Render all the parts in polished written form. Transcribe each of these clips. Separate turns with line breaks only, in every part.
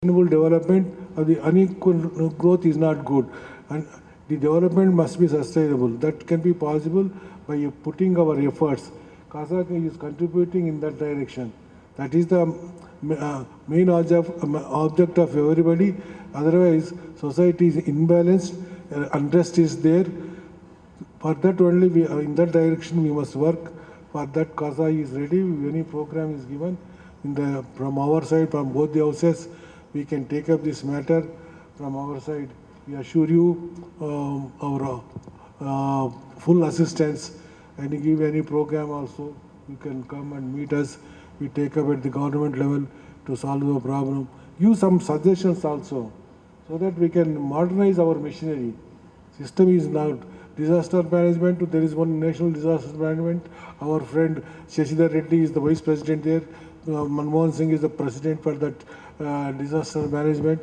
Sustainable development of the unequal growth is not good, and the development must be sustainable. That can be possible by putting our efforts. Kazakh is contributing in that direction. That is the main object of everybody. Otherwise, society is imbalanced, unrest is there. For that only, in that direction we must work. For that, Kazakh is ready. Any program is given from our side, from both the houses, we can take up this matter from our side. We assure you our full assistance, and give any program also. You can come and meet us. We take up at the government level to solve the problem. Give some suggestions also, so that we can modernize our machinery. System is now disaster management. There is one national disaster management. Our friend Shashidhar Reddy is the vice president there. Manmohan Singh is the president for that disaster management.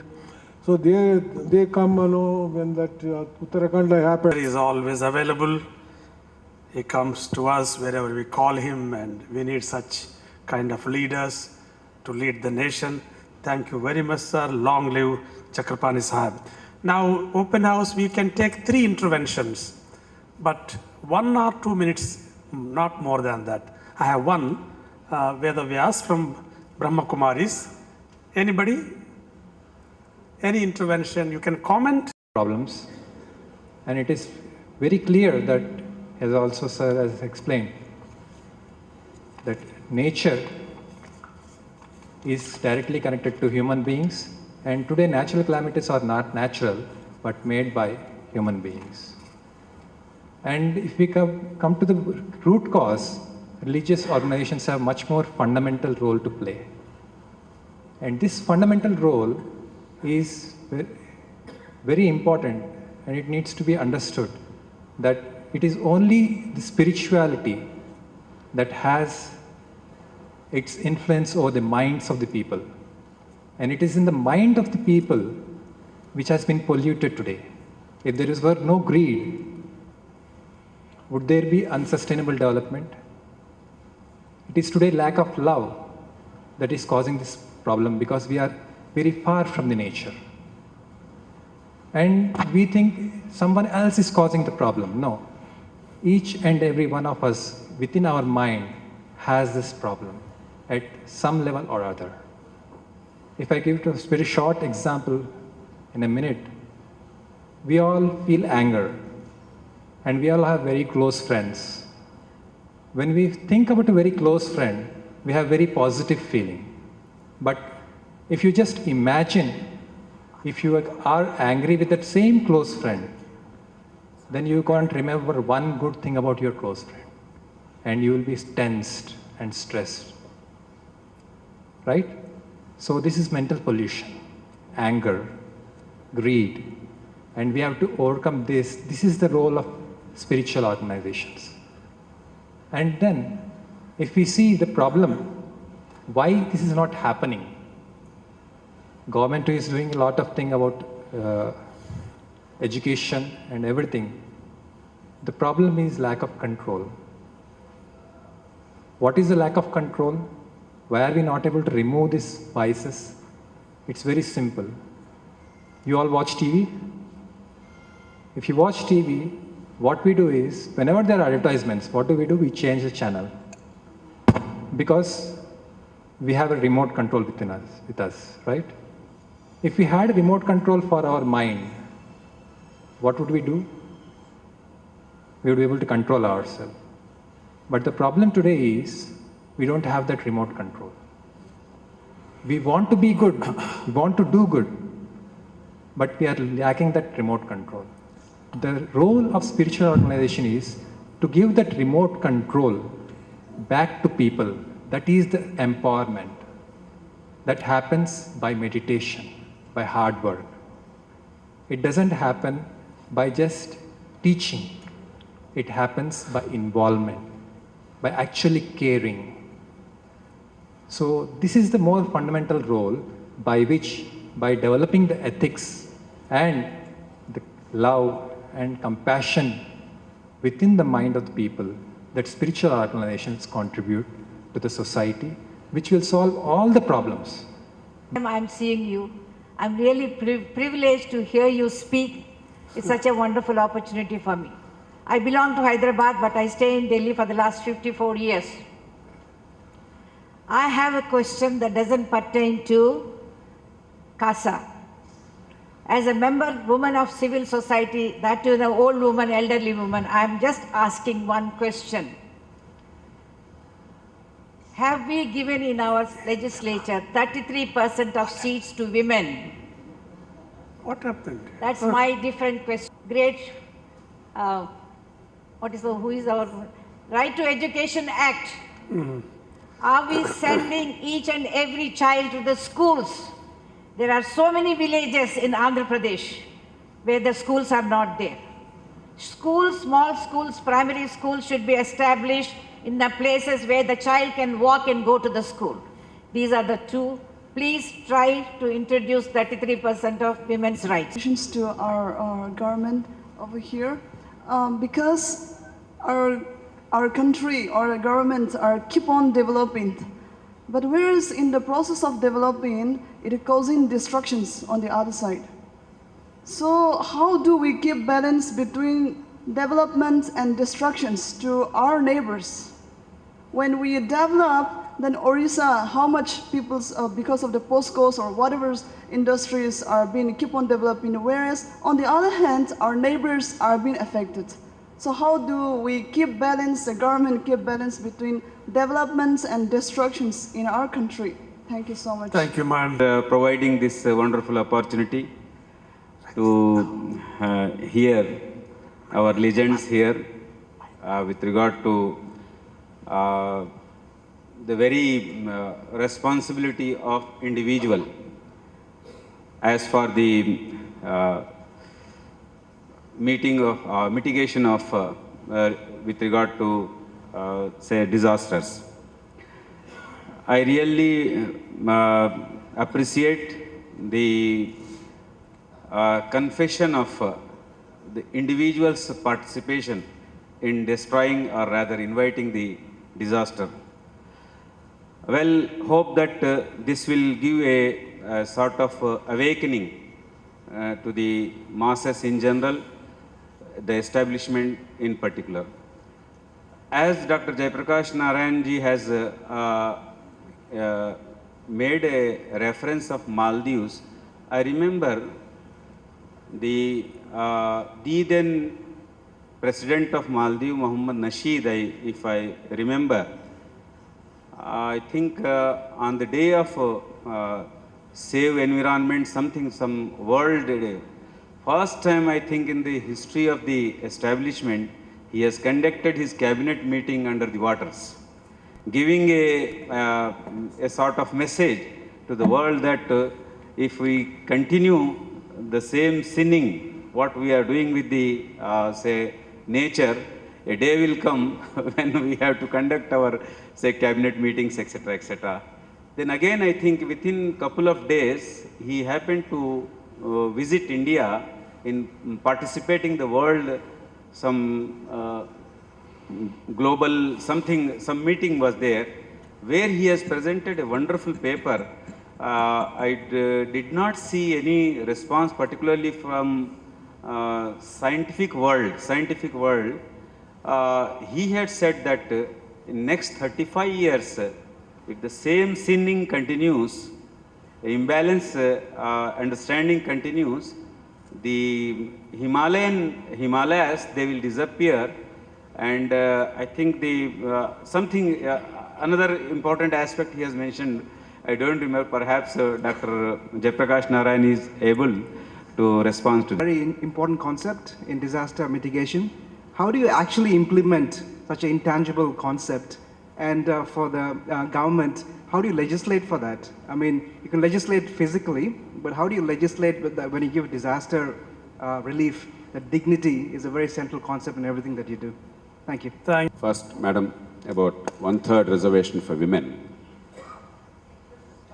So they come when that Uttarakhand happened.
He is always available. He comes to us wherever we call him, and we need such kind of leaders to lead the nation. Thank you very much, sir. Long live Chakrapani Sahib. Now, open house, we can take 3 interventions, but 1 or 2 minutes, not more than that. I have one, Veda Vyas from Brahma Kumaris. Anybody? Any intervention? You can comment.
Problems, and it is very clear that, as also sir has explained, that nature is directly connected to human beings, and today natural calamities are not natural but made by human beings. And if we come to the root cause, religious organizations have much more fundamental role to play. And this fundamental role is very important, and it needs to be understood that it is only the spirituality that has its influence over the minds of the people. And it is in the mind of the people which has been polluted today. If there were no greed, would there be unsustainable development? It is today lack of love that is causing this problem, because we are very far from the nature. And we think someone else is causing the problem. No. Each and every one of us within our mind has this problem at some level or other. If I give a very short example in a minute, we all feel anger, and we all have very close friends. When we think about a very close friend, we have very positive feeling. But if you just imagine, if you are angry with that same close friend, then you can't remember one good thing about your close friend, and you will be tensed and stressed, right? So this is mental pollution, anger, greed, and we have to overcome this. This is the role of spiritual organizations. And then, if we see the problem, why this is not happening, government is doing a lot of things about education and everything. The problem is lack of control. What is the lack of control? Why are we not able to remove these vices? It's very simple. You all watch TV? If you watch TV, what we do is, whenever there are advertisements, what do? We change the channel. Because we have a remote control with us, right? If we had a remote control for our mind, what would we do? We would be able to control ourselves. But the problem today is, we don't have that remote control. We want to be good, we want to do good, but we are lacking that remote control. The role of spiritual organization is to give that remote control back to people. That is the empowerment. That happens by meditation, by hard work. It doesn't happen by just teaching. It happens by involvement, by actually caring. So this is the more fundamental role by which, by developing the ethics and the love and compassion within the mind of the people, that spiritual organizations contribute to the society, which will solve all the problems.
I'm seeing you. I'm really privileged to hear you speak. It's such a wonderful opportunity for me. I belong to Hyderabad, but I stay in Delhi for the last 54 years. I have a question that doesn't pertain to CASA. As a woman of civil society, that to the old woman, elderly woman, I'm just asking one question. Have we given in our legislature 33% of seats to women?
What happened?
That's my different question. Great, who is our Right to Education Act? Are we sending each and every child to the schools? There are so many villages in Andhra Pradesh where the schools are not there. Schools, small schools, primary schools should be established in the places where the child can walk and go to the school. These are the two. Please try to introduce 33% of women's rights.
To our government over here, because our country or our governments are keep on developing, but whereas in the process of developing, it is causing destructions on the other side. So how do we keep balance between development and destructions to our neighbors? When we develop, then Orissa, how much people, because of the postcodes or whatever industries are being keep on developing, whereas on the other hand, our neighbors are being affected. So how do we keep balance, the government keep balance between developments and destructions in our country? Thank you so much.
Thank you, ma'am.
Providing this wonderful opportunity to hear our legends here with regard to the very responsibility of individual as for the mitigation of with regard to say disasters. I really appreciate the confession of the individual's participation in destroying or rather inviting the disaster. Well, hope that this will give a sort of awakening to the masses in general, the establishment in particular. As Dr. Jayaprakash Narayan ji has made a reference of Maldives, I remember the then President of Maldives, Mohammad Nasheed, if I remember, I think on the day of Save Environment, some World Day, first time I think in the history of the establishment, he has conducted his cabinet meeting under the waters, giving a sort of message to the world that if we continue the same sinning, what we are doing with the, say, nature, a day will come when we have to conduct our, say, cabinet meetings, etc., etc. Then again, I think within couple of days, he happened to visit India in participating the world, some global some meeting was there, where he has presented a wonderful paper. I did not see any response, particularly from scientific world. He had said that in next 35 years, if the same sinning continues, the imbalance understanding continues, the Himalayas, they will disappear. And I think the another important aspect he has mentioned, I don't remember, perhaps Dr. Jayaprakash Narayan is able to respond to that.
Very important concept in disaster mitigation. How do you actually implement such an intangible concept? And for the government, how do you legislate for that? I mean, you can legislate physically, but how do you legislate with that when you give disaster relief? That dignity is a very central concept in everything that you do. Thank you.
First, Madam, about 1/3 reservation for women.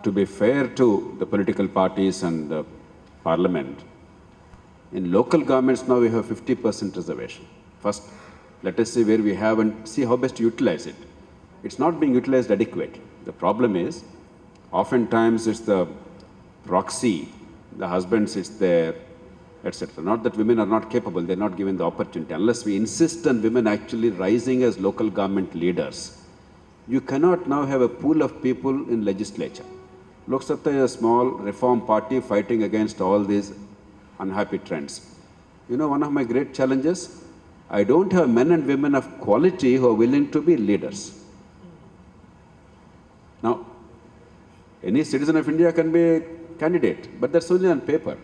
To be fair to the political parties and the parliament, in local governments now we have 50% reservation. First, let us see where we have and see how best to utilize it. It's not being utilized adequately. The problem is, oftentimes it's the proxy, the husband sits there, etc. Not that women are not capable, they're not given the opportunity. Unless we insist on women actually rising as local government leaders, you cannot now have a pool of people in legislature. Lok Sabha is a small reform party fighting against all these unhappy trends. You know, one of my great challenges, I don't have men and women of quality who are willing to be leaders. Now, any citizen of India can be a candidate, but that's only on paper.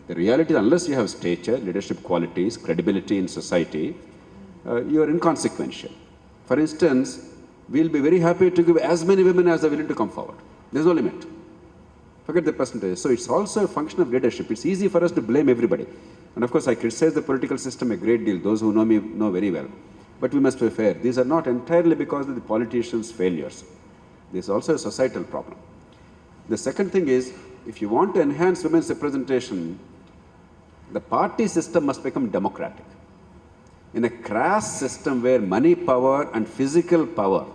The reality is, unless you have stature, leadership qualities, credibility in society, you are inconsequential. For instance, we'll be very happy to give as many women as are willing to come forward. There's no limit. Forget the percentage. So it's also a function of leadership. It's easy for us to blame everybody. And of course, I criticize the political system a great deal. Those who know me know very well. But we must be fair. These are not entirely because of the politicians' failures. This is also a societal problem. The second thing is, if you want to enhance women's representation, the party system must become democratic. In a crass system where money power and physical power,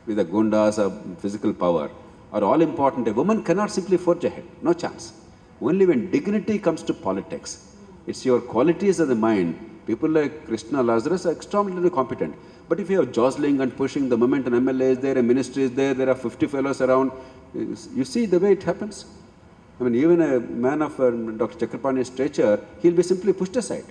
with the gundas or physical power, are all important, a woman cannot simply forge ahead. No chance. Only when dignity comes to politics, it's your qualities of the mind. People like Krishna Lazarus are extremely competent. But if you have jostling and pushing, the moment an MLA is there, a ministry is there, there are 50 fellows around, you see the way it happens? I mean, even a man of Dr. Chakrapani's stature, he'll be simply pushed aside.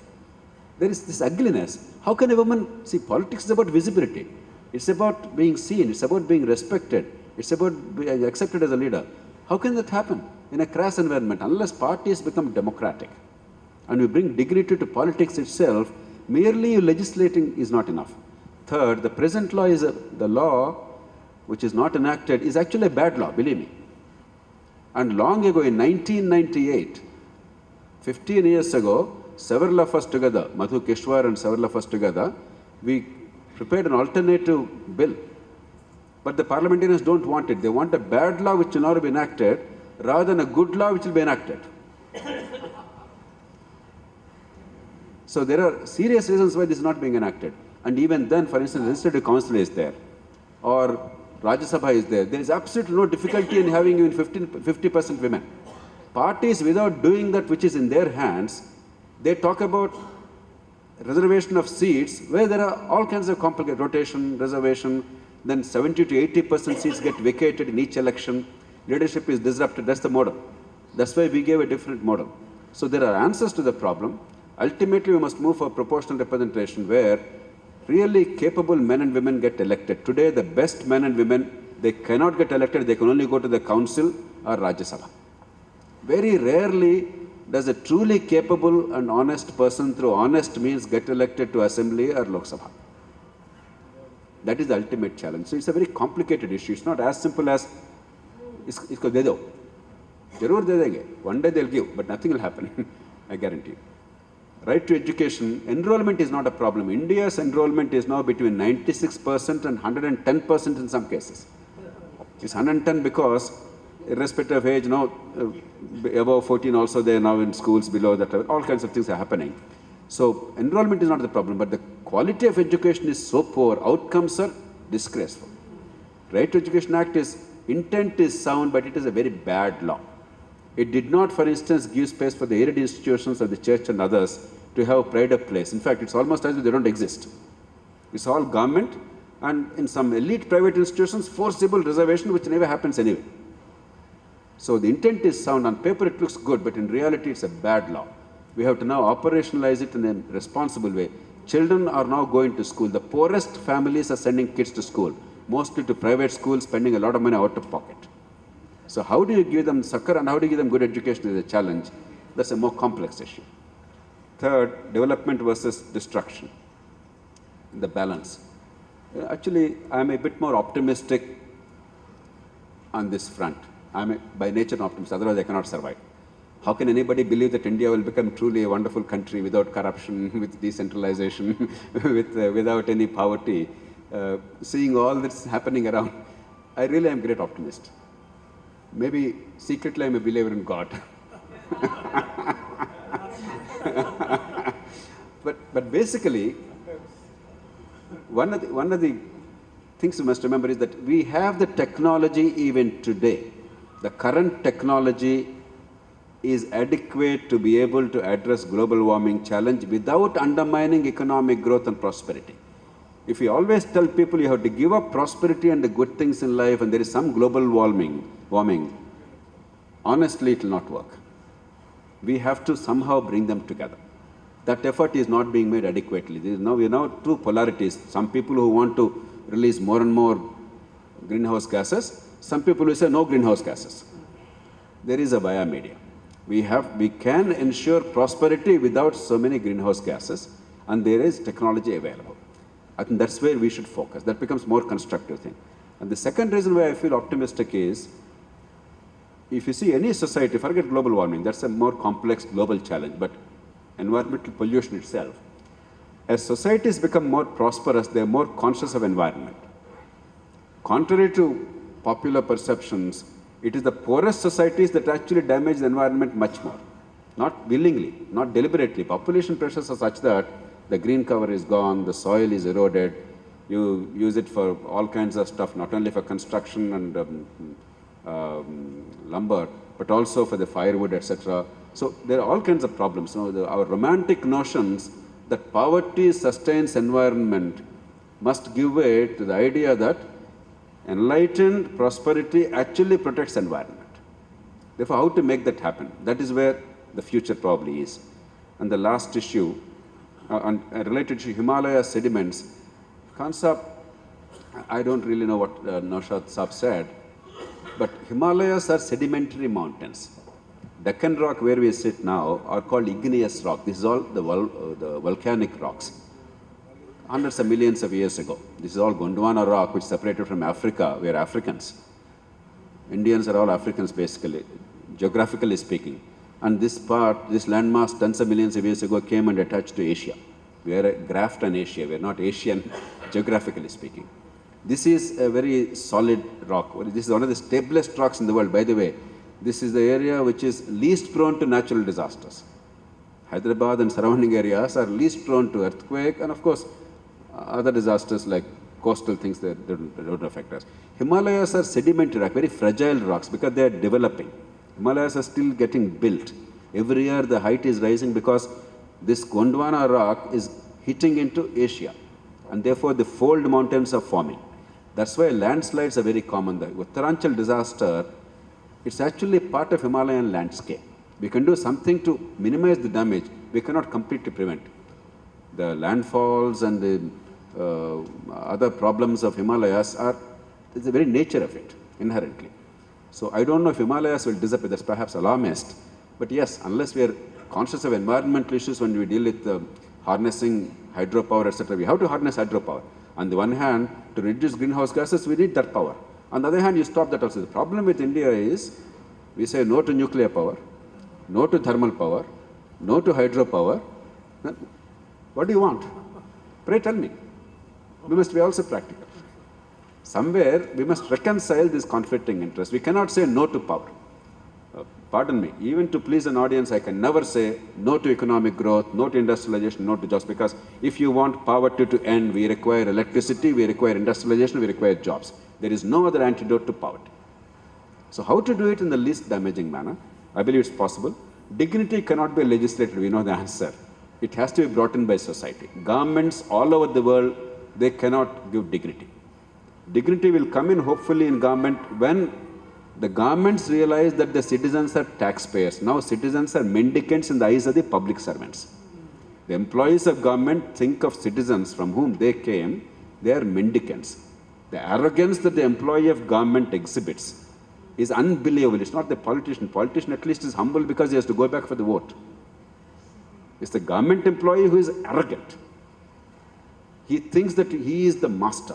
There is this ugliness. How can a woman see? Politics is about visibility. It's about being seen. It's about being respected. It's about being accepted as a leader. How can that happen in a crass environment? Unless parties become democratic and we bring dignity to politics itself, merely legislating is not enough. Third, the present law is the law which is not enacted is actually a bad law, believe me. And long ago in 1998, 15 years ago, several of us together, Madhu Keshwar and several of us together, we prepared an alternative bill. But the parliamentarians don't want it. They want a bad law which will not be enacted rather than a good law which will be enacted. So there are serious reasons why this is not being enacted. And even then, for instance, the Legislative Council is there, or Rajya Sabha is there. There is absolutely no difficulty in having even 50% women. Parties, without doing that which is in their hands, they talk about reservation of seats where there are all kinds of complicated rotation, reservation, then 70 to 80% seats get vacated in each election. Leadership is disrupted. That's the model. That's why we gave a different model. So there are answers to the problem. Ultimately, we must move for proportional representation where really capable men and women get elected. Today, the best men and women, they cannot get elected. They can only go to the council or Rajya Sabha. Very rarely does a truly capable and honest person through honest means get elected to Assembly or Lok Sabha. That is the ultimate challenge. So it's a very complicated issue. It's not as simple as, isko de do. Jarur de denge. One day they'll give, but nothing will happen. I guarantee you. Right to education, enrollment is not a problem. India's enrollment is now between 96% and 110% in some cases. It's 110 because, irrespective of age, now above 14 also they are now in schools, below that, all kinds of things are happening. So enrollment is not the problem, but the quality of education is so poor, outcomes are disgraceful. Right to Education Act intent is sound, but it is a very bad law. It did not, for instance, give space for the aided institutions of the church and others to have pride of place. In fact, it's almost as if they don't exist. It's all government, and in some elite private institutions, forcible reservation, which never happens anyway. So the intent is sound. On paper, it looks good, but in reality, it's a bad law. We have to now operationalize it in a responsible way. Children are now going to school. The poorest families are sending kids to school, mostly to private schools, spending a lot of money out of pocket. So how do you give them succor and how do you give them good education is a challenge. That's a more complex issue. Third, development versus destruction, the balance. Actually, I'm a bit more optimistic on this front. I'm by nature an optimist, otherwise I cannot survive. How can anybody believe that India will become truly a wonderful country without corruption, with decentralization, without any poverty? Seeing all this happening around, I really am a great optimist. Maybe secretly I'm a believer in God. but basically, one of the things you must remember is that we have the technology even today. The current technology is adequate to be able to address global warming challenge without undermining economic growth and prosperity. If we always tell people you have to give up prosperity and the good things in life and there is some global warming, honestly it will not work. We have to somehow bring them together. That effort is not being made adequately. We are now two polarities. Some people who want to release more and more greenhouse gases, some people who say no greenhouse gases. There is a via media. We can ensure prosperity without so many greenhouse gases, and there is technology available. I think that's where we should focus. That becomes more constructive thing. And the second reason why I feel optimistic is, if you see any society, forget global warming, that's a more complex global challenge, but environmental pollution itself. As societies become more prosperous, they're more conscious of environment. Contrary to popular perceptions, it is the poorest societies that actually damage the environment much more. Not willingly, not deliberately. Population pressures are such that the green cover is gone, the soil is eroded, you use it for all kinds of stuff, not only for construction and lumber, but also for the firewood, etc. So there are all kinds of problems. Our romantic notions that poverty sustains environment must give way to the idea that enlightened prosperity actually protects environment. Therefore, how to make that happen? That is where the future probably is. And the last issue, related to Himalaya sediments, Khan Saab, I don't really know what Naushad Saab said, but Himalayas are sedimentary mountains. Deccan rock, where we sit now, are called igneous rock. This is all the volcanic rocks. Hundreds of millions of years ago. This is all Gondwana rock, which separated from Africa. We are Africans. Indians are all Africans, basically, geographically speaking. And this landmass, tens of millions of years ago, came and attached to Asia. We are a graft on Asia. We are not Asian, geographically speaking. This is a very solid rock. This is one of the stablest rocks in the world. By the way, this is the area which is least prone to natural disasters. Hyderabad and surrounding areas are least prone to earthquake and, of course, other disasters like coastal things that don't affect us. Himalayas are sedimentary rock, very fragile rocks because they are developing. Himalayas are still getting built. Every year the height is rising because this Gondwana rock is hitting into Asia, and therefore the fold mountains are forming. That's why landslides are very common. The Uttaranchal disaster, it's actually part of Himalayan landscape. We can do something to minimize the damage. We cannot completely prevent. The landfalls and the other problems of Himalayas it's the very nature of it, inherently. So I don't know if Himalayas will disappear. That's perhaps alarmist. But yes, unless we are conscious of environmental issues when we deal with harnessing hydropower, etc., we have to harness hydropower. On the one hand, to reduce greenhouse gases, we need that power. On the other hand, you stop that also. The problem with India is we say no to nuclear power, no to thermal power, no to hydropower. What do you want? Pray tell me. We must be also practical. Somewhere we must reconcile these conflicting interests. We cannot say no to power. Pardon me, even to please an audience, I can never say no to economic growth, no to industrialization, no to jobs, because if you want poverty to end, we require electricity, we require industrialization, we require jobs. There is no other antidote to poverty. So how to do it in the least damaging manner? I believe it's possible. Dignity cannot be legislated, we know the answer. It has to be brought in by society. Governments all over the world, they cannot give dignity. Dignity will come in hopefully in government when the governments realize that the citizens are taxpayers. Now citizens are mendicants in the eyes of the public servants. The employees of government think of citizens from whom they came, they are mendicants. The arrogance that the employee of government exhibits is unbelievable. It's not the politician. Politician at least is humble because he has to go back for the vote. It's the government employee who is arrogant. He thinks that he is the master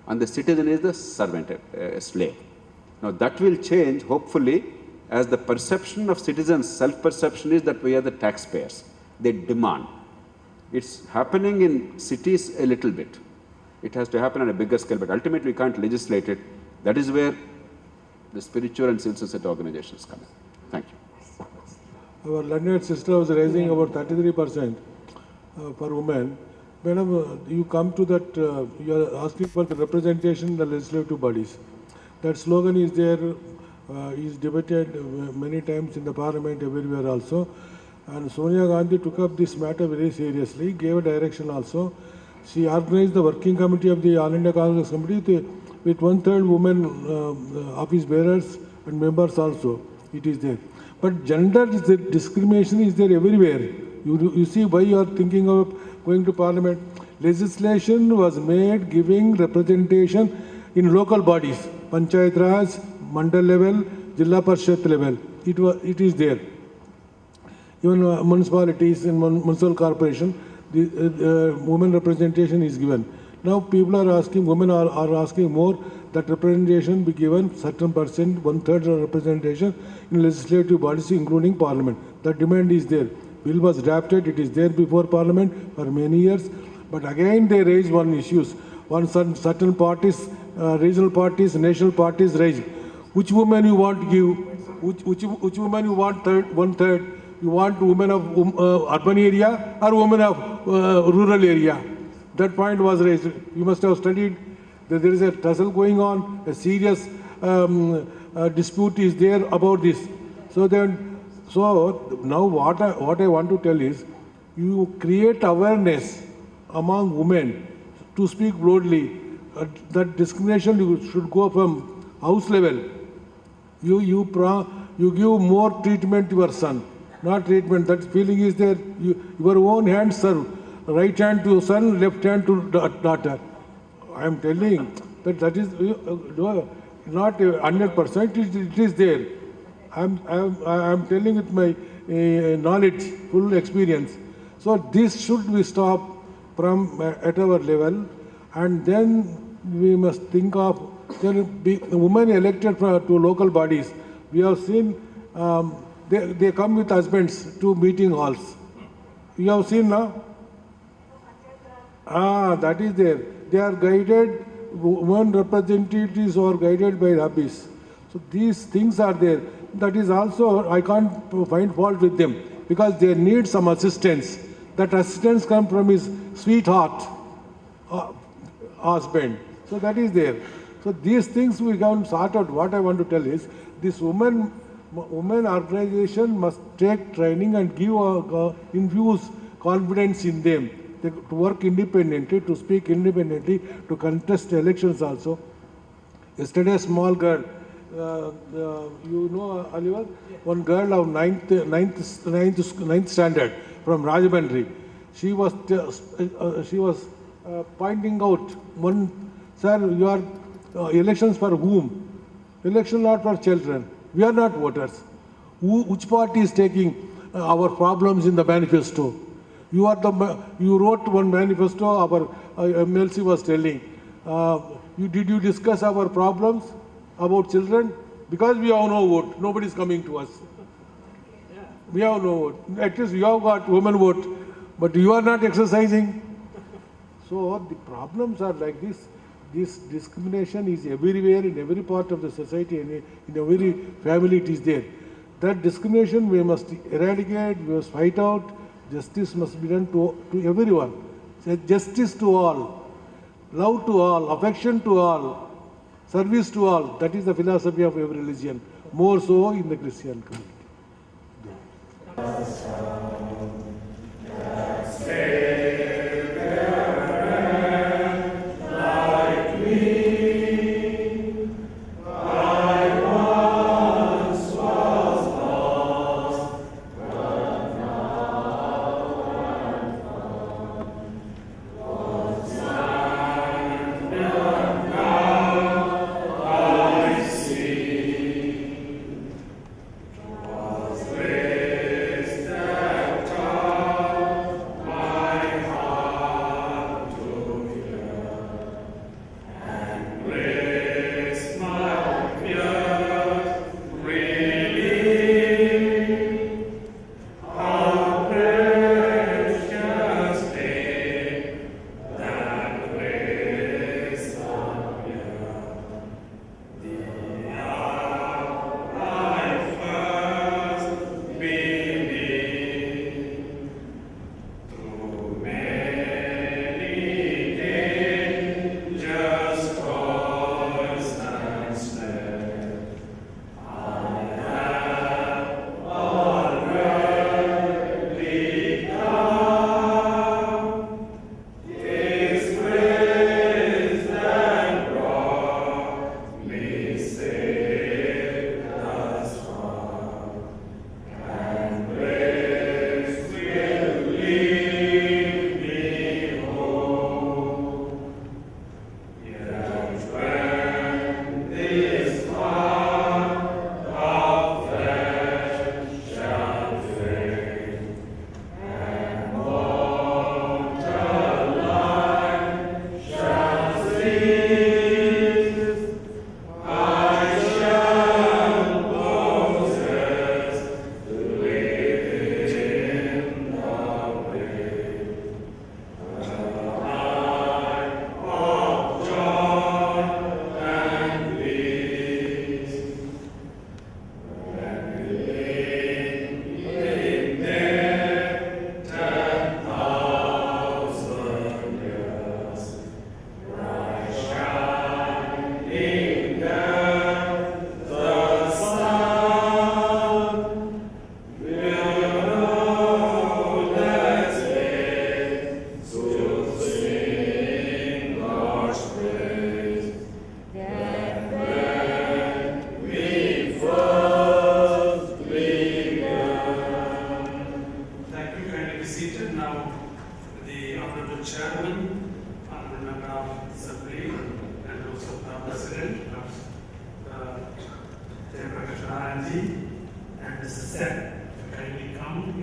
and the citizen is the servant, a slave. Now that will change, hopefully, as the perception of citizens, self-perception is that we are the taxpayers. They demand. It's happening in cities a little bit. It has to happen on a bigger scale, but ultimately we can't legislate it. That is where the spiritual and civil society organizations come in. Thank you.
Our learned sister was raising about 33% for women. Madam, you come to that, you are asking for the representation in the legislative bodies. That slogan is there is debated many times in the parliament everywhere also. And Sonia Gandhi took up this matter very seriously, gave a direction also. She organized the working committee of the All India Congress Committee with 1/3 women office bearers and members also. It is there. But gender discrimination is there everywhere. You see why you are thinking of going to parliament. Legislation was made giving representation in local bodies, Panchayat Raj, Mandal level, Jilla Parishad level. It is there. Even municipalities and municipal corporation, the women representation is given. Now people are asking, women are asking more that representation be given certain percent, 1/3 of representation in legislative bodies, including parliament. The demand is there. Bill was drafted, it is there before parliament for many years. But again they raise one issues. One certain parties, regional parties, national parties raise. Which women you want to give? Which women you want 1/3? You want women of urban area or women of rural area? That point was raised. You must have studied that there is a tussle going on, a serious dispute is there about this. So now what I want to tell is, you create awareness among women to speak broadly. That discrimination should go from house level. You give more treatment to your son, not treatment. That feeling is there. Your own hand serve. Right hand to son, left hand to daughter. I am telling that is not 100%. It is there. I am telling with my knowledge, full experience. So this should be stopped from at our level, and then we must think of women elected to local bodies. We have seen they come with husbands to meeting halls. You have seen now? That is there. They are guided, women representatives are guided by rabbis. So these things are there. That is also, I can't find fault with them because they need some assistance. That assistance comes from his sweetheart husband. So that is there. So these things we can sort out. What I want to tell is, this women organization must take training and give infuse confidence in them to work independently, to speak independently, to contest elections also. Yesterday, a small girl, you know, Oliver, one girl of ninth standard from Rajahmundry, she was pointing out, sir, you are elections for whom? Election not for children. We are not voters. Which party is taking our problems in the manifesto? You wrote one manifesto, our MLC was telling. Did you discuss our problems about children? Because we have no vote, nobody is coming to us. We have no vote. At least you have got women vote, but you are not exercising. So the problems are like this. This discrimination is everywhere, in every part of the society, in every family it is there. That discrimination we must eradicate, we must fight out. Justice must be done to everyone. Justice to all, love to all, affection to all, service to all. That is the philosophy of every religion, more so in the Christian community.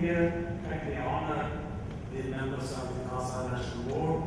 here, kindly honor the members of the CASA National Board.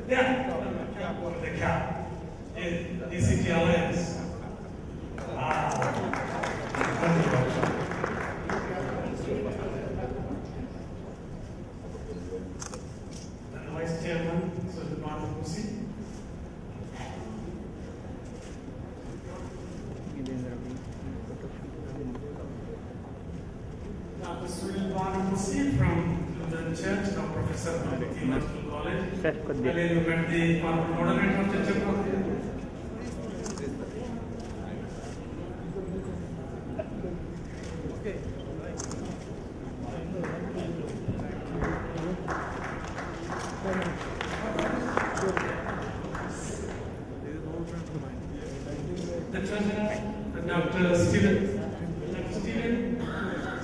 Yeah, the cap. DCT Alliance. And Vice Chairman, Sultan Musi. Dr. Sultan Musi from the Church of Professor Maliki Medical College. Earlier you met the former moderator of the Church of the Treasurer,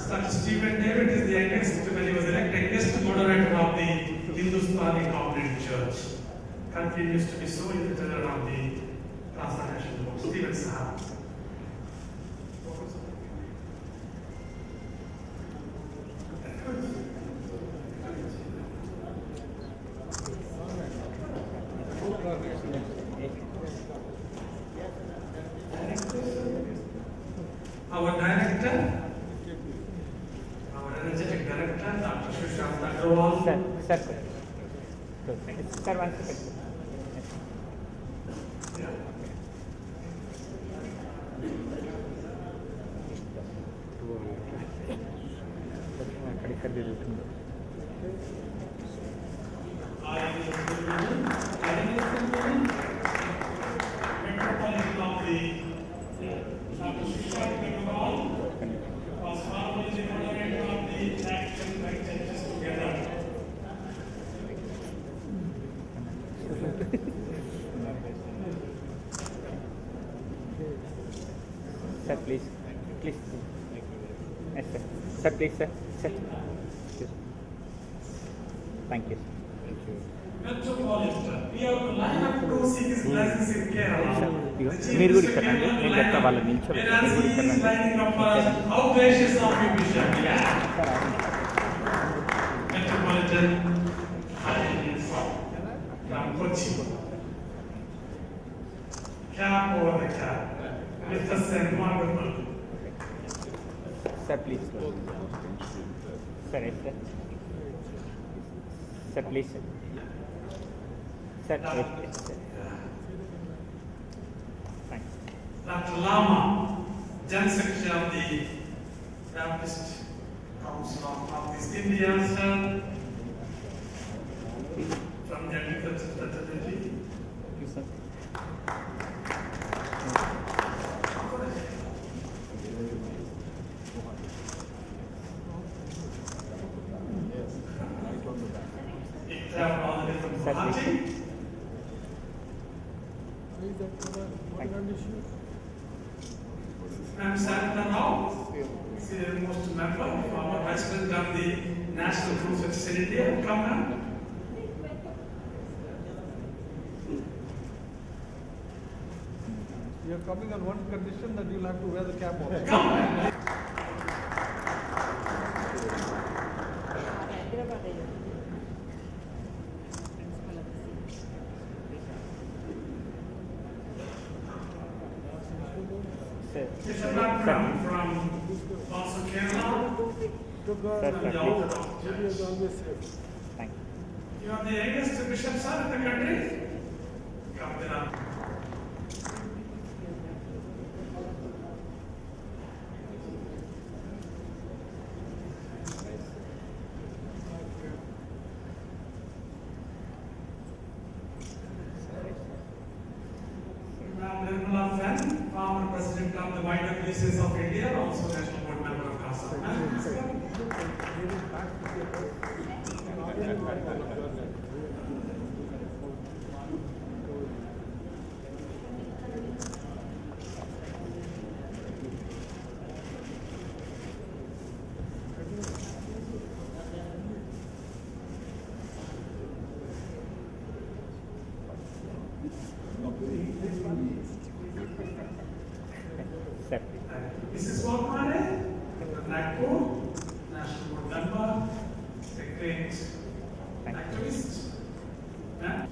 Dr. Stephen David is the youngest, when he was elected, youngest moderator of the Hindustani Cooperative Church. Continues to be so in the Treasurer of the CASA National Board. Stephen Sahab. Our director, our energetic director, Dr. Sushant Agrawal.
Sir, sir, 1 second.
Metropolitan of the Dr. Sushant Agrawal was formerly the moderator of the Action by Churches Together.
Sir, please. Please. Yes, sir. Sir, please, sir. Sir. Thank you.
Metropolitan. We have to line up to seek his blessings in Kerala.
మీరు కూడా ఇక్కడ రండి నేను చెప్తా వాళ్ళ నిల్చోబెట్టి
Whereas
మీరు
he
కూడా
is
ఇక్కడ రండి
lining up for us. How gracious of you, Bishop. Yeah. Metropolitan Highness from Kochi. Cap over the cap. Mr. Sen, wonderful.
Sir, please. Sir, yes, sir. Sir, please, sir. Sir, yes, yes, sir. Thanks.
Dr. Lama, General Secretary of the Baptist Council of Northeast India, sir, from the Agriculture Fraternity.
Thank you, sir.
It traveled all the way from
Sir,
Guwahati.
please.
I'm Sarita Rao, senior most member, former Vice President of the National Food Facility. Come now.
You are coming on one condition that you'll have to wear the cap also.
Sir,
Mr. Rakram from also Kerala.
sir,
And the
please.
Orthodox Church.
Thank you.
You are the youngest bishop, sir, in the country. Come there. Nirmala Sen, former president of the White Private Ministers of India, and also National Board Member of CASA. Mrs. Walmare, Nagpur, National Board Member, a great activist. Yeah?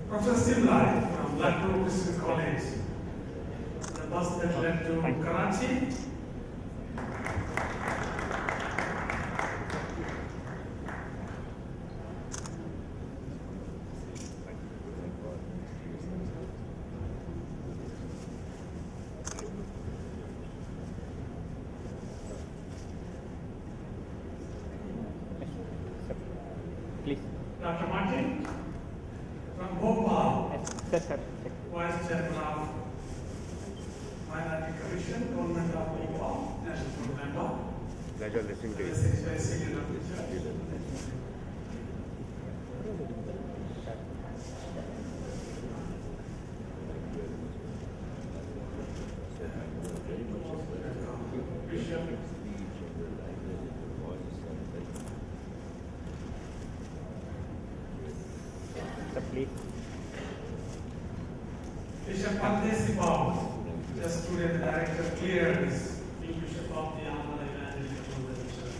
Professor Simlai from Lucknow Christian College, the bus that led to Karachi.
Please.
Dr. Martin from Bhopal,
Yes, sir.
Vice Chairman of Minority Commission, Government of Bengal, National Board Member.
Pleasure listening to you.
Very senior of the church. Bishop.
Sir, please.
Bishop Pandesi Babu, just today the director cleared this new bishop of the Andhra Evangelical Lutheran Church.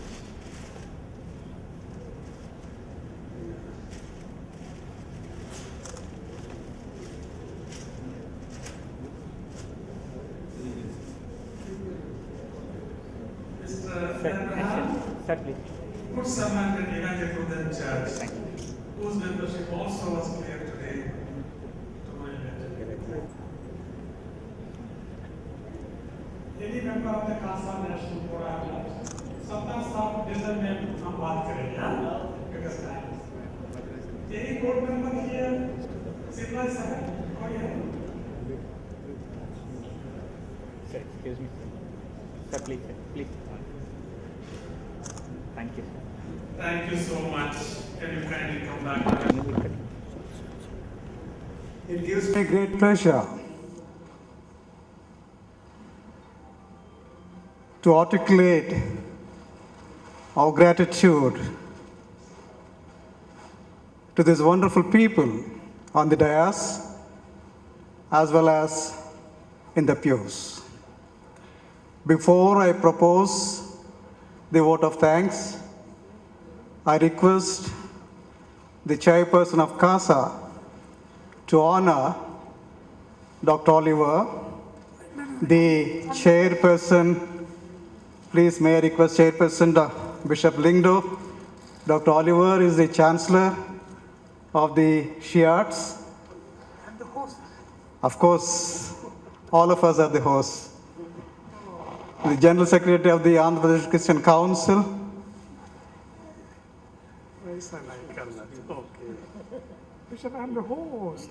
Mr. Abraham
Sir, please.
Kutsaman and Evangelical Lutheran Church, whose membership also was cleared today to my letter. Any member of the CASA National Board of Governors, sometimes some doesn't make हम बात करेंगे, हाँ? Because time. Any board member here, Simla sir, कोई है?
Sir, excuse me. Sir, please, sir. Please. Thank you, sir.
Thank you so much. Can you kindly come back?
It gives me great pleasure to articulate our gratitude to these wonderful people on the dais as well as in the pews. Before I propose the vote of thanks, I request the chairperson of CASA to honor Dr. Oliver, the chairperson. Please, may I request Chairperson Bishop Lingdo. Dr. Oliver is the Chancellor of the Shiites. And the host. Of course, all of us are the hosts. The General Secretary of the Andhra Pradesh Christian Council.
Okay. Bishop, I'm the host.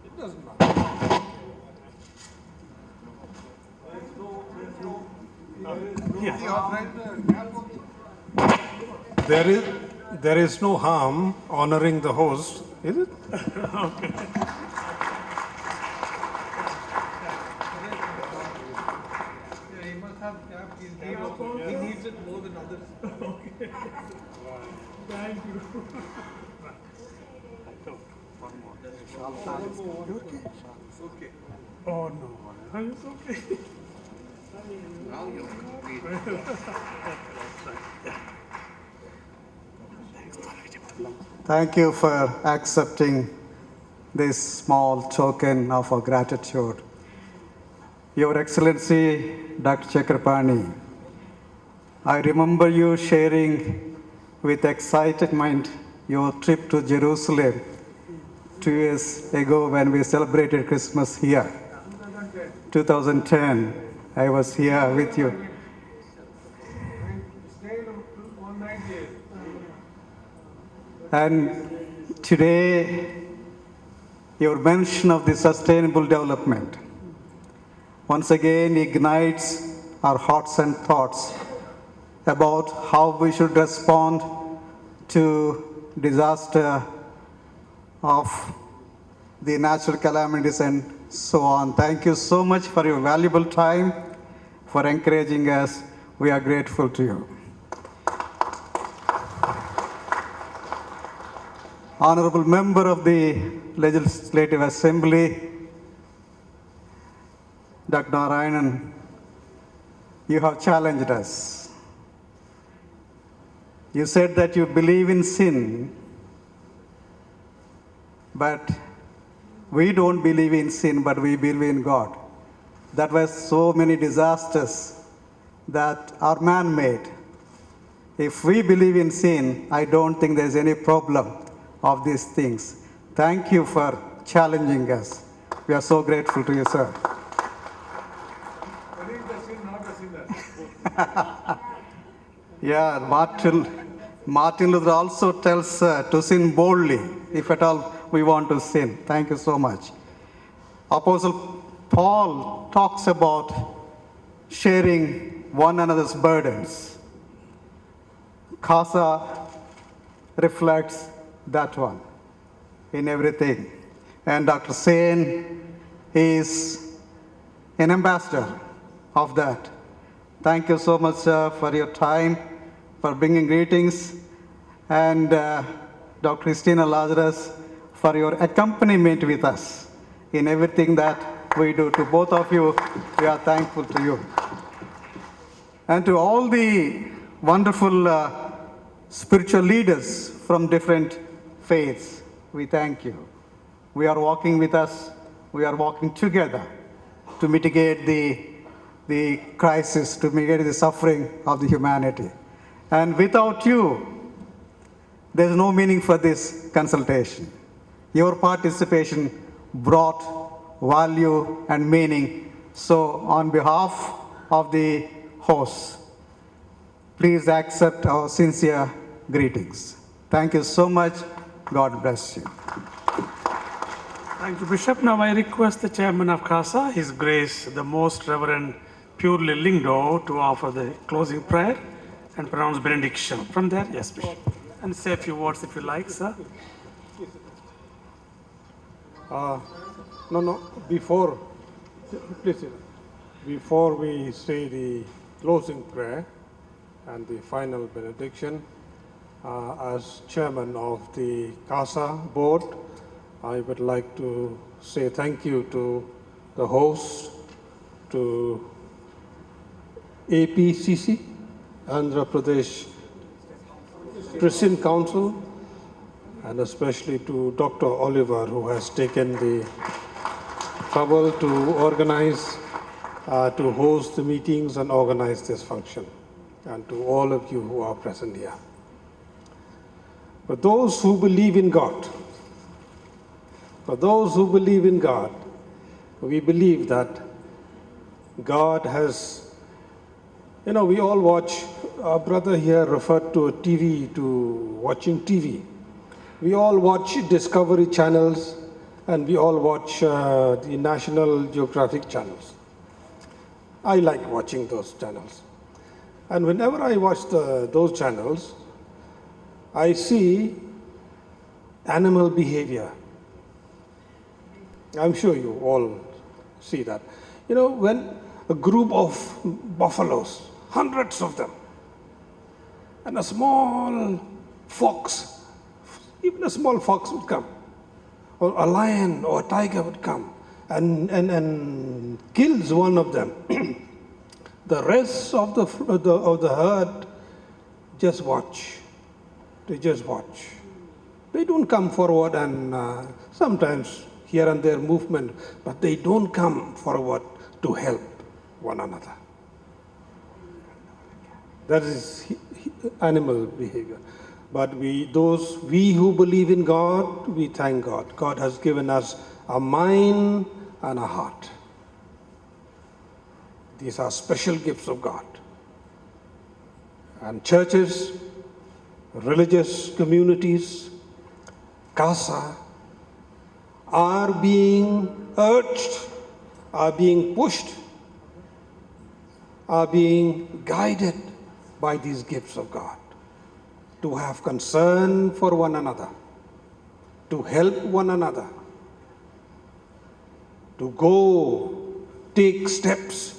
It doesn't matter.
There is no harm honoring the host, is it?
Okay.
He must have cap. He needs it more than others.
Okay. Thank you.
Okay.
Oh no, it's okay.
Now you're
Thank you for accepting this small token of our gratitude. Your Excellency, Dr. Chakrapani, I remember you sharing with excitement your trip to Jerusalem 2 years ago when we celebrated Christmas here. 2010. I was here with you. And today, your mention of the sustainable development once again ignites our hearts and thoughts about how we should respond to disaster of the natural calamities and so on. Thank you so much for your valuable time, for encouraging us. We are grateful to you. Honorable member of the Legislative Assembly, Dr. Narayanan, you have challenged us. You said that you believe in sin, but we don't believe in sin, but we believe in God. That was so many disasters that are man-made. If we believe in sin, I don't think there's any problem of these things. Thank you for challenging us. We are so grateful to you, sir. Yeah, Martin Luther also tells to sin boldly, if at all we want to sin. Thank you so much. Apostle Paul talks about sharing one another's burdens. CASA reflects that one in everything. And Dr. Sen is an ambassador of that. Thank you so much, sir, for your time, for bringing greetings, and Dr. Christina Lazarus, for your accompaniment with us in everything that we do. To both of you, we are thankful to you. And to all the wonderful spiritual leaders from different faiths, we thank you. We are walking with us, we are walking together to mitigate the crisis, to mitigate the suffering of the humanity. And without you, there's no meaning for this consultation. Your participation brought value and meaning. So on behalf of the hosts, please accept our sincere greetings. Thank you so much. God bless you.
Thank you, Bishop. Now I request the chairman of CASA, His Grace, the Most Reverend Purely Lindo, to offer the closing prayer and pronounce benediction. From there, yes, Bishop. And say a few words if you like, sir.
Before we say the closing prayer and the final benediction, as chairman of the CASA board, I would like to say thank you to the host, to APCC, Andhra Pradesh Christian Council, and especially to Dr. Oliver, who has taken the trouble to organize, to host the meetings and organize this function, and to all of you who are present here. For those who believe in God, we believe that God has, we all watch, our brother here referred to a TV, to watching TV. We all watch Discovery channels and we all watch the National Geographic channels. I like watching those channels. And whenever I watch those channels, I see animal behavior. I'm sure you all see that. When a group of buffaloes, hundreds of them, and a small fox, even a small fox would come, or a lion or a tiger would come and kills one of them. The rest of the herd just watch. They just watch. They don't come forward and sometimes here and there movement, but they don't come forward to help one another. That is animal behavior. But we who believe in God, we thank God. God has given us a mind and a heart. These are special gifts of God. And churches, religious communities, CASA, are being urged, are being pushed, are being guided by these gifts of God to have concern for one another, to help one another, to go take steps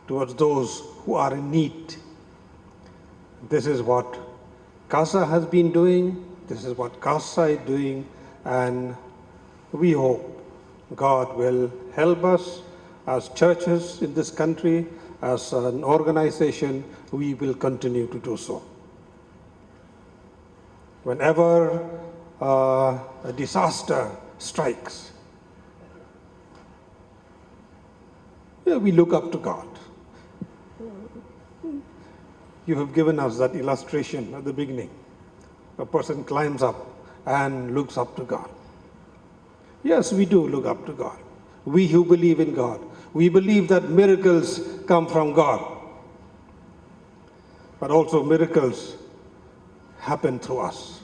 towards those who are in need. This is what CASA has been doing, this is what CASA is doing, and we hope God will help us as churches in this country, as an organization, we will continue to do so. Whenever a disaster strikes, we look up to God. You have given us that illustration at the beginning. A person climbs up and looks up to God. Yes, we do look up to God. We who believe in God, we believe that miracles come from God. But also miracles happen through us.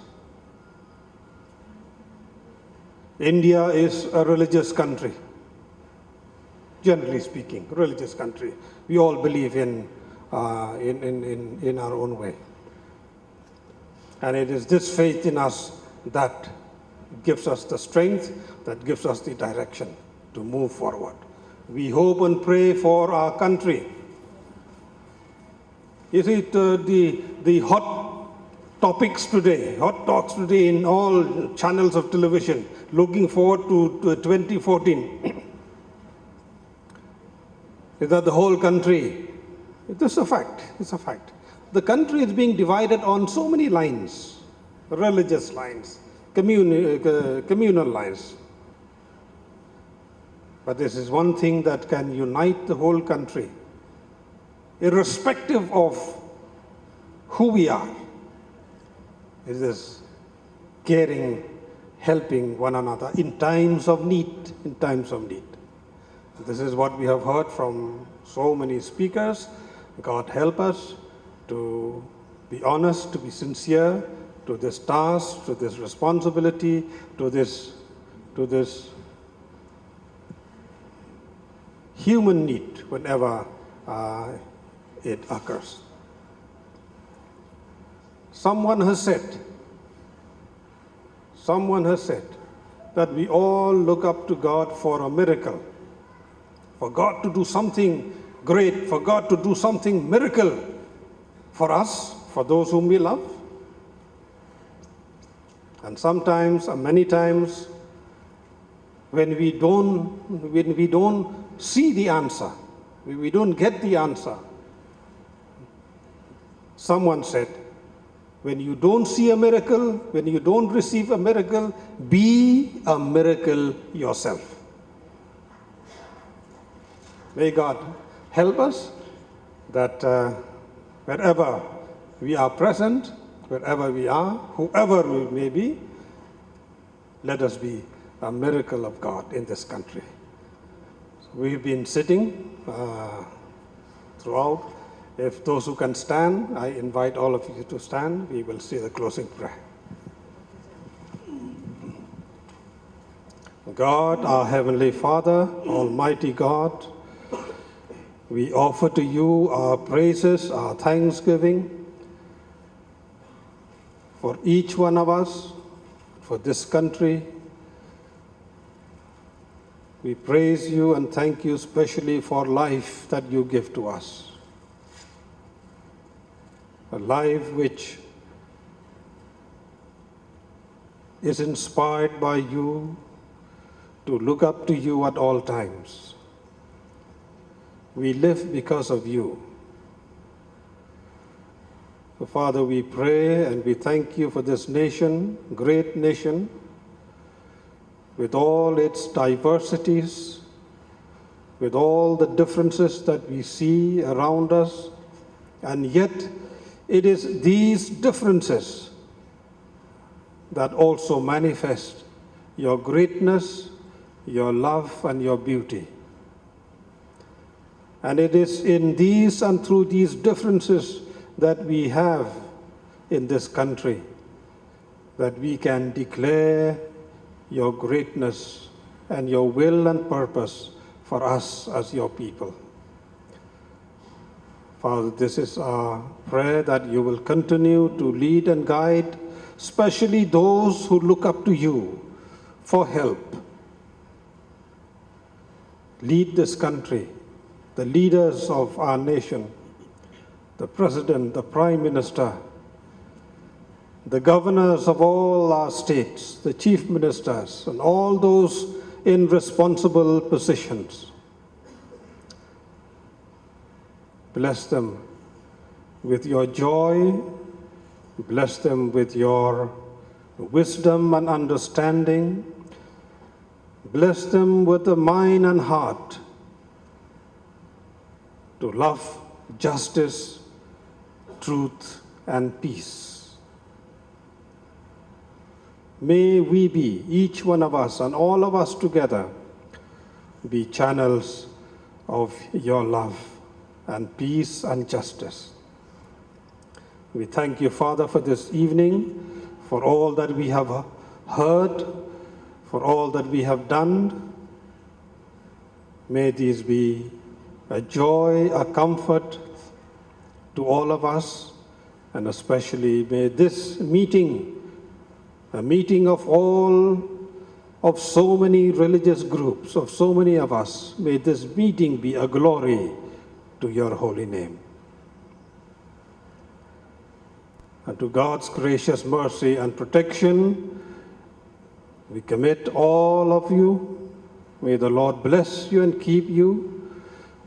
India is a religious country. Generally speaking, religious country. We all believe in our own way. And it is this faith in us that gives us the strength, that gives us the direction to move forward. We hope and pray for our country. Is it the hot topics today, hot talks today in all channels of television, looking forward to 2014? Is that the whole country? It is a fact. It's a fact. The country is being divided on so many lines, religious lines, communal lines. But this is one thing that can unite the whole country, irrespective of who we are. It is caring, helping one another in times of need, in times of need. This is what we have heard from so many speakers. God help us to be honest, to be sincere to this task, to this responsibility, to this human need whenever it occurs. Someone has said that we all look up to God for a miracle, for God to do something great, for God to do something miracle for us, for those whom we love. And sometimes, and many times, when we don't see the answer, we don't get the answer. Someone said, when you don't see a miracle, when you don't receive a miracle, be a miracle yourself. May God help us that wherever we are present, wherever we are, whoever we may be, let us be a miracle of God in this country. So we've been sitting throughout. If those who can stand, I invite all of you to stand. We will say the closing prayer. God, our Heavenly Father, Almighty God, we offer to you our praises, our thanksgiving for each one of us, for this country. We praise you and thank you especially for life that you give to us. A life which is inspired by you to look up to you at all times. We live because of you. So, Father, we pray and we thank you for this nation, great nation, with all its diversities, with all the differences that we see around us, and yet it is these differences that also manifest your greatness, your love, and your beauty. And it is in these and through these differences that we have in this country that we can declare your greatness and your will and purpose for us as your people. Father, this is our prayer that you will continue to lead and guide, especially those who look up to you for help. Lead this country, the leaders of our nation, the President, the Prime Minister, the governors of all our states, the chief ministers, and all those in responsible positions. Bless them with your joy, bless them with your wisdom and understanding, bless them with the mind and heart to love justice, truth, and peace. May we be, each one of us and all of us together, be channels of your love and peace and justice. We thank you, Father, for this evening, for all that we have heard, for all that we have done. May these be a joy, a comfort to all of us, and especially may this meeting, a meeting of so many religious groups, of so many of us, may this meeting be a glory to your holy name. And to God's gracious mercy and protection, we commit all of you. May the Lord bless you and keep you.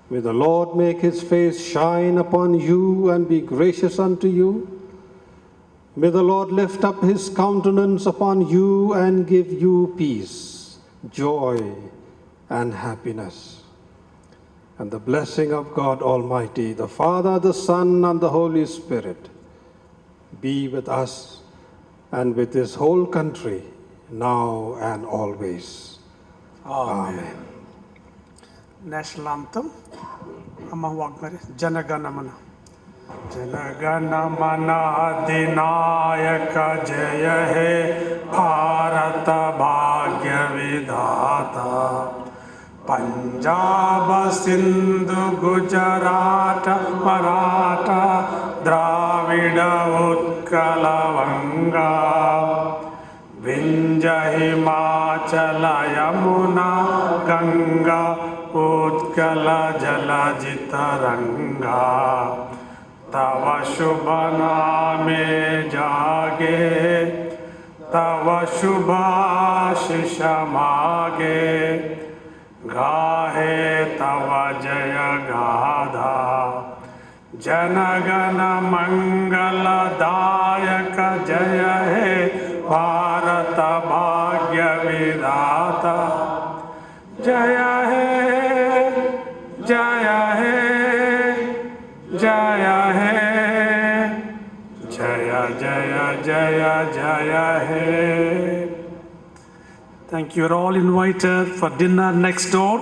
May the Lord make his face shine upon you and be gracious unto you. May the Lord lift up his countenance upon you and give you peace, joy, and happiness. And the blessing of God Almighty, the Father, the Son, and the Holy Spirit be with us and with this whole country, now and always. Amen.
National anthem. Amma Wagmari. Janagana Mana. Janagana Mana Adinayaka Jaya He Bharata Bhagya Vidhata Punjab Sindhu Gujarat Maratha Dravida Utkala Vanga Vindhya Himachala Yamuna Ganga Utkala Jalajita Ranga Tava Shubha Name Jage Tava Shubha Shisha Mage Gahe Tava Jaya Gadha Janagana Mangala Dayaka Jaya He Bharata Bhagya Vidhata Jaya He Jaya He Jaya He Jaya Jaya Jaya Jaya He. Thank you. You're all invited for dinner next door.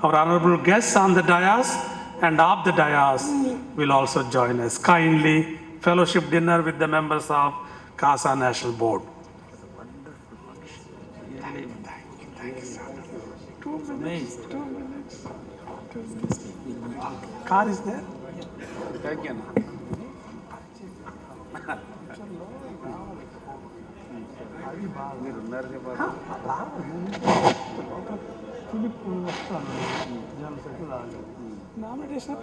Our honorable guests on the dais and off the dais will also join us. Kindly fellowship dinner with the members of CASA National Board. Car is there? Nomination